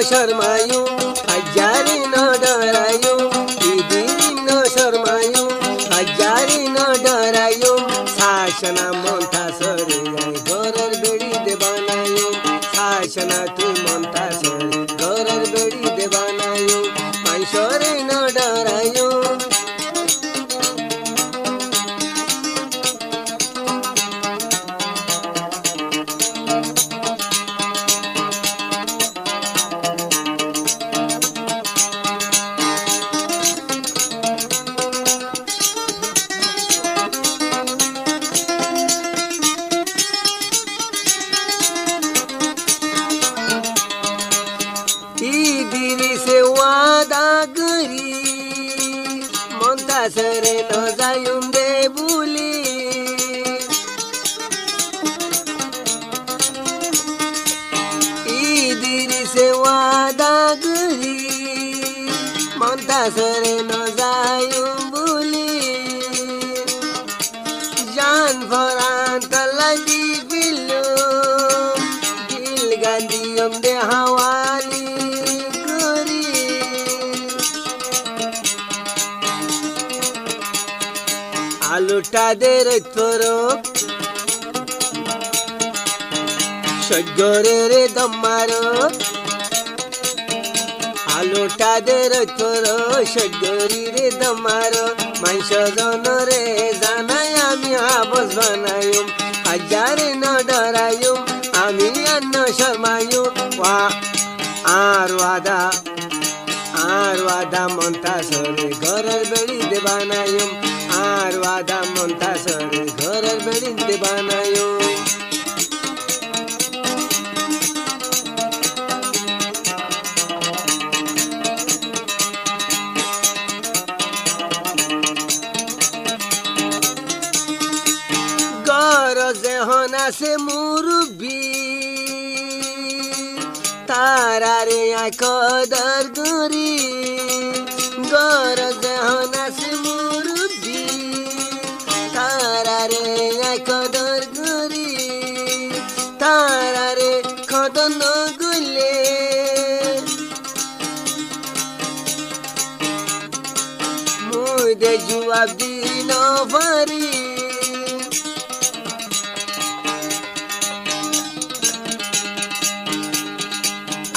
शर्मायूं हजारी न डरायूं इदिरी न शर्मायूं हजारी न डरायूं शासना मन्था सरे घरर बेड़ी देबानायूं शासना तू मन्था सरे घरर बेड़ी देबानायूं मांसरे न डरायूं इदिरी से वादा करी मन्था सरे न जायूं दे बुली इदिरी से वादा करी मन्था सरे न जायूं बुली जान फरान तलादी बिल्लू दिल गांधीयम दे हवाली আলুটাদের তরক সজ্ঞরের দমারো আলুটাদের তরক সজ্ঞরির দমারো মাংস জনরে জানাই আমি আবস বানায়ুম হাজারে ন ডরায়ুম আমি অন্য শর্মায়ুম ওয়া আর ওয়াদা মন্তা সরে ঘরের বেড়ি দেবানায়ুম আর ওয়াদা মন্তা সরে ঘরের বেড়ি দেবানায়ুম গরজে হনা সে মুরুবি তারারে কদর করি গরজে হনা সে মুরুবি তারারে কদর করি তারারে খদন গুলে মুই দে জবাব দিন পারি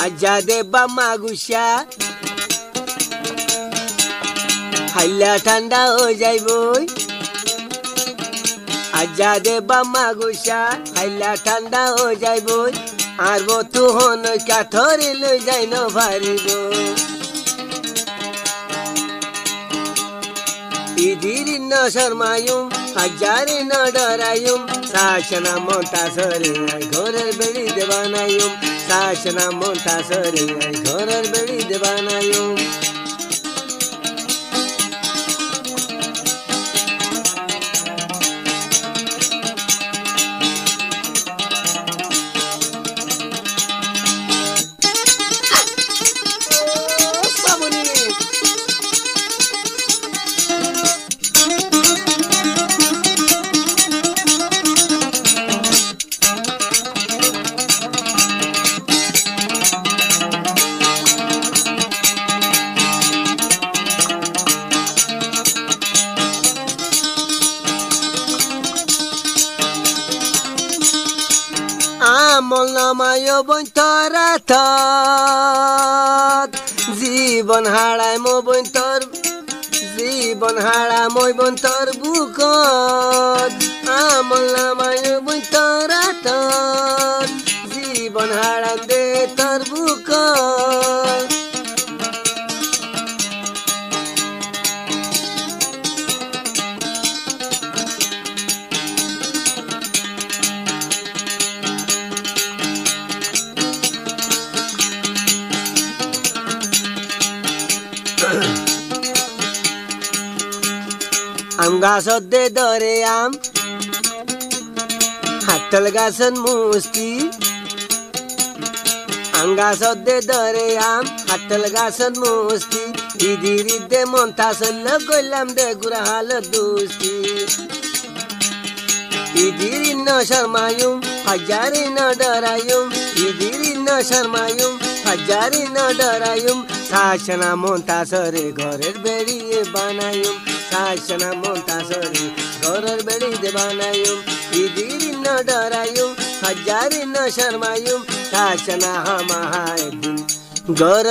আজাদে বামাগুসা হাইলা ঠান্ডা হয়ে যাইব আজাদে বামাগুসা হাইলা ঠান্ডা হয়ে যাইব আর বতু হন কাঠরে লই যাই ন পারিব ইদিরি ন শর্মায়ুম হাজারে ন ডরায়ুম শাসনা মন্তা সরে ঘরের বেড়ি দেবানায়ুম শাসনা মন্তা সরে ঘরের বেড়ি দেবানায়ুম আমল নামায় বন্তরাত জীবন হারায় মো বন্তর জীবন হারা মই বন্তর বুকত আমল নামায় বন্তরাত জীবন হারান দে তোর বুকত আম গাছত দে ধরে আম হাতল গাছত মুস্তি আম গাছত দে ধরে আম হাতল গাছত মুস্তি ইদিরি দে মন্থা সল্ল গইলাম দে গুড়া হাল দুস্তি इदिरी न शर्मायूं हजारी न डरायूं इदिरी न शर्मायूं হাজারি ন ডরায়ুম শাসনা মন্তাসরে ঘরের বেড়িয়ে বানায়ুম শাসনা মন্তাসরে ঘরের বেড়িয়ে বানায়ুম ইদির ন ডরায়ুম হাজারি ন শর্মায়ুম শাসনা হামাহায় দিন ঘরের